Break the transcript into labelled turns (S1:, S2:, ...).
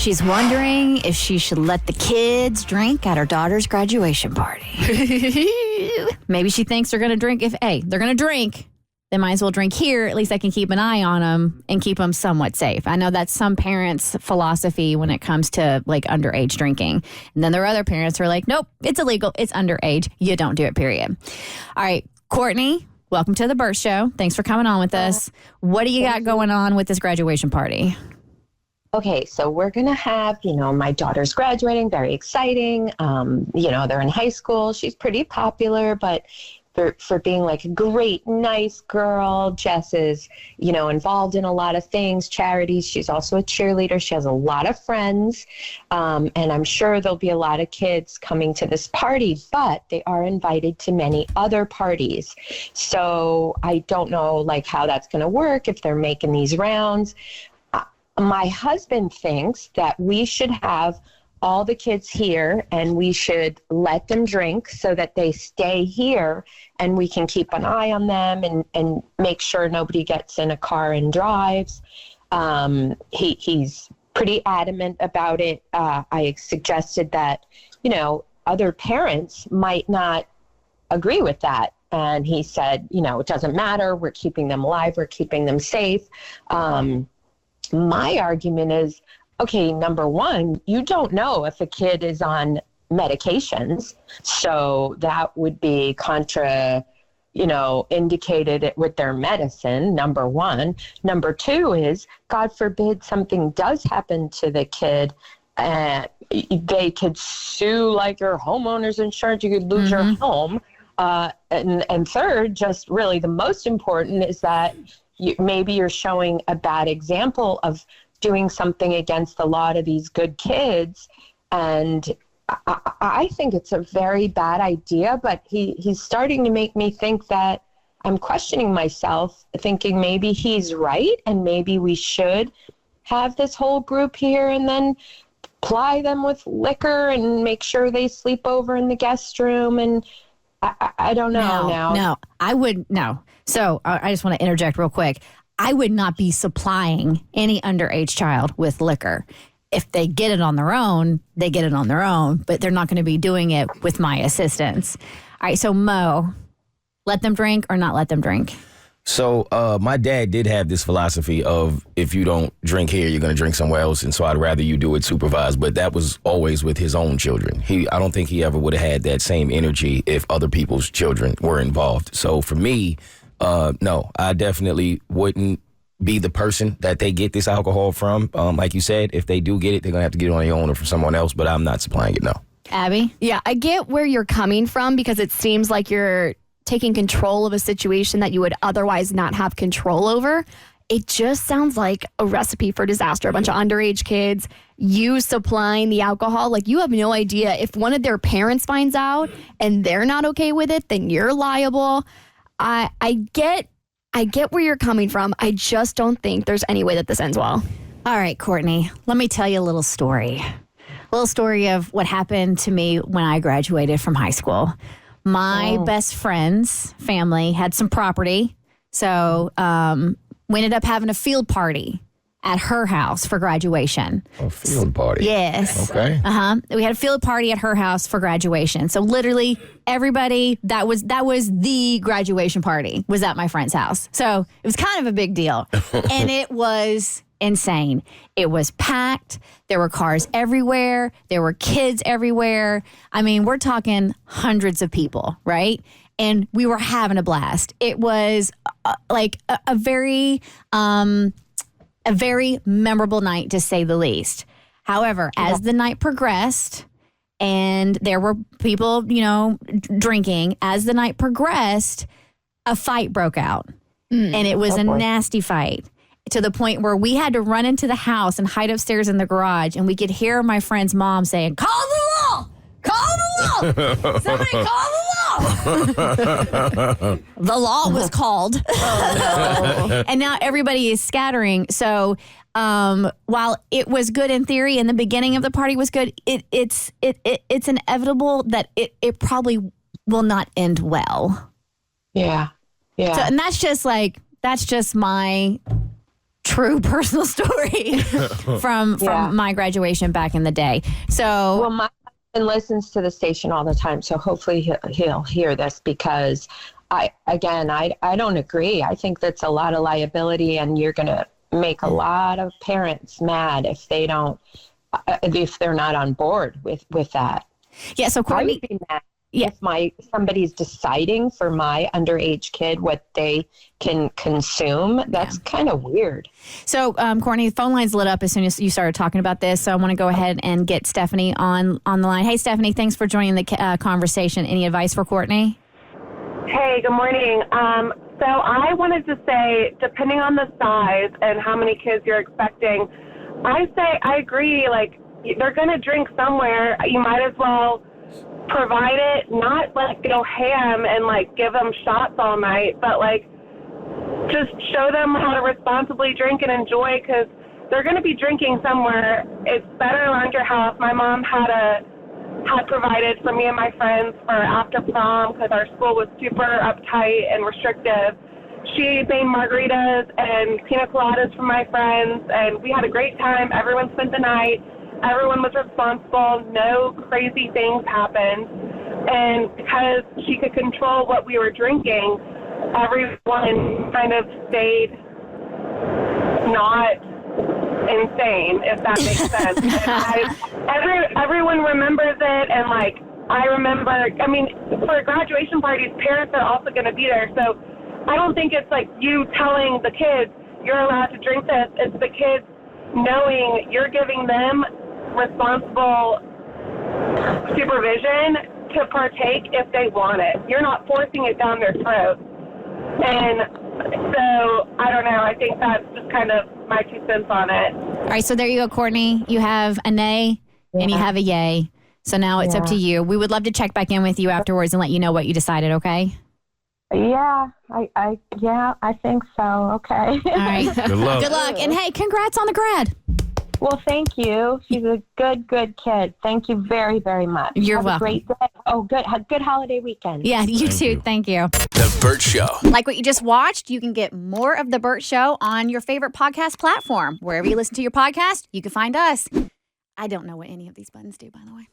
S1: She's wondering if she should let the kids drink at her daughter's graduation party. Maybe she thinks they're going to drink. If they're going to drink, they might as well drink here. At least I can keep an eye on them and keep them somewhat safe. I know that's some parents' philosophy when it comes to like underage drinking. And then there are other parents who are like, nope, it's illegal. It's underage. You don't do it, period. All right, Courtney, welcome to the Bert Show. Thanks for coming on with us. What do you got going on with this graduation party?
S2: Okay, so we're going to have, my daughter's graduating, very exciting. They're in high school. She's pretty popular, but for being like a great, nice girl. Jess is, involved in a lot of things, charities. She's also a cheerleader. She has a lot of friends. And I'm sure there'll be a lot of kids coming to this party, but they are invited to many other parties. So I don't know how that's going to work if they're making these rounds. My husband thinks that we should have all the kids here and we should let them drink so that they stay here and we can keep an eye on them and make sure nobody gets in a car and drives. He's pretty adamant about it. I suggested that, other parents might not agree with that. And he said, it doesn't matter. We're keeping them alive. We're keeping them safe. My argument is, okay, number one, you don't know if a kid is on medications. So that would be indicated with their medicine, number one. Number two is, God forbid something does happen to the kid. They could sue your homeowner's insurance. You could lose your home. And third, just really the most important is that maybe you're showing a bad example of doing something against the law to these good kids. And I think it's a very bad idea, but he's starting to make me think that I'm questioning myself, thinking maybe he's right and maybe we should have this whole group here and then ply them with liquor and make sure they sleep over in the guest room. And I don't know now.
S1: No, I would, no. So I just want to interject real quick. I would not be supplying any underage child with liquor. If they get it on their own, they get it on their own, but they're not going to be doing it with my assistance. All right, so Mo, let them drink or not let them drink?
S3: So my dad did have this philosophy of if you don't drink here, you're going to drink somewhere else. And so I'd rather you do it supervised. But that was always with his own children. I don't think he ever would have had that same energy if other people's children were involved. So for me, no, I definitely wouldn't be the person that they get this alcohol from. Like you said, if they do get it, they're going to have to get it on their own or from someone else. But I'm not supplying it, no.
S1: Abby?
S4: Yeah, I get where you're coming from because it seems like you're taking control of a situation that you would otherwise not have control over. It just sounds like a recipe for disaster. A bunch of underage kids, you supplying the alcohol. You have no idea. If one of their parents finds out and they're not okay with it, then you're liable. I get where you're coming from. I just don't think there's any way that this ends well.
S1: All right, Courtney, let me tell you a little story. A little story of what happened to me when I graduated from high school. My best friend's family had some property, so we ended up having a field party at her house for graduation.
S3: A field party?
S1: Yes.
S3: Okay.
S1: We had a field party at her house for graduation. So literally everybody that was the graduation party was at my friend's house. So it was kind of a big deal. And it was insane. It was packed. There were cars everywhere. There were kids everywhere. I mean, we're talking hundreds of people, right? And we were having a blast. It was a very memorable night, to say the least. However, as the night progressed and there were people, drinking, as the night progressed, a fight broke out. And it was a nasty fight, to the point where we had to run into the house and hide upstairs in the garage, and we could hear my friend's mom saying, "Call the law! Call the law! Somebody call the law!" The law was called. Oh, no. And now everybody is scattering. So while it was good in theory and the beginning of the party was good, it's inevitable that it probably will not end well.
S2: Yeah. Yeah.
S1: So, and that's just my true personal story from my graduation back in the day. So,
S2: well, my husband listens to the station all the time, so hopefully he'll hear this, because I don't agree. I think that's a lot of liability, and you're going to make a lot of parents mad if they don't, if they're not on board with that.
S1: Yeah. So Courtney,
S2: I would be mad if somebody's deciding for my underage kid what they can consume. That's kind of weird.
S1: So Courtney, the phone line's lit up as soon as you started talking about this. So I want to go ahead and get Stephanie on the line. Hey, Stephanie, thanks for joining the conversation. Any advice for Courtney?
S5: Hey, good morning. So I wanted to say, depending on the size and how many kids you're expecting, I agree, like, they're going to drink somewhere. You might as well provide it, not like go ham and like give them shots all night, but like just show them how to responsibly drink and enjoy, because they're going to be drinking somewhere. It's better around your house. My mom had provided for me and my friends for after prom, because our school was super uptight and restrictive. She made margaritas and pina coladas for my friends, and we had a great time. Everyone spent the night. Everyone was responsible. No crazy things happened. And because she could control what we were drinking, everyone kind of stayed not insane, if that makes sense. And everyone remembers it, and like I remember, I mean, for graduation parties, parents are also going to be there. So I don't think it's like you telling the kids you're allowed to drink this. It's the kids knowing you're giving them responsible supervision to partake if they want it. You're not forcing it down their throat. And so, I don't know. I think that's just kind of my 2 cents on it.
S1: All right, so there you go, Courtney. You have a nay and you have a yay. So now it's up to you. We would love to check back in with you afterwards and let you know what you decided, okay?
S2: Yeah, I think so. Okay.
S1: All right.
S3: Good luck.
S1: Good luck. And hey, congrats on the grad.
S2: Well, thank you. She's a good kid. Thank you very, very much.
S1: You're
S2: Have
S1: welcome.
S2: a great day. Oh, good. Have a good holiday weekend.
S1: Yeah, you too. Thank you.
S6: The Bert Show.
S1: Like what you just watched, you can get more of The Bert Show on your favorite podcast platform. Wherever you listen to your podcast, you can find us. I don't know what any of these buttons do, by the way.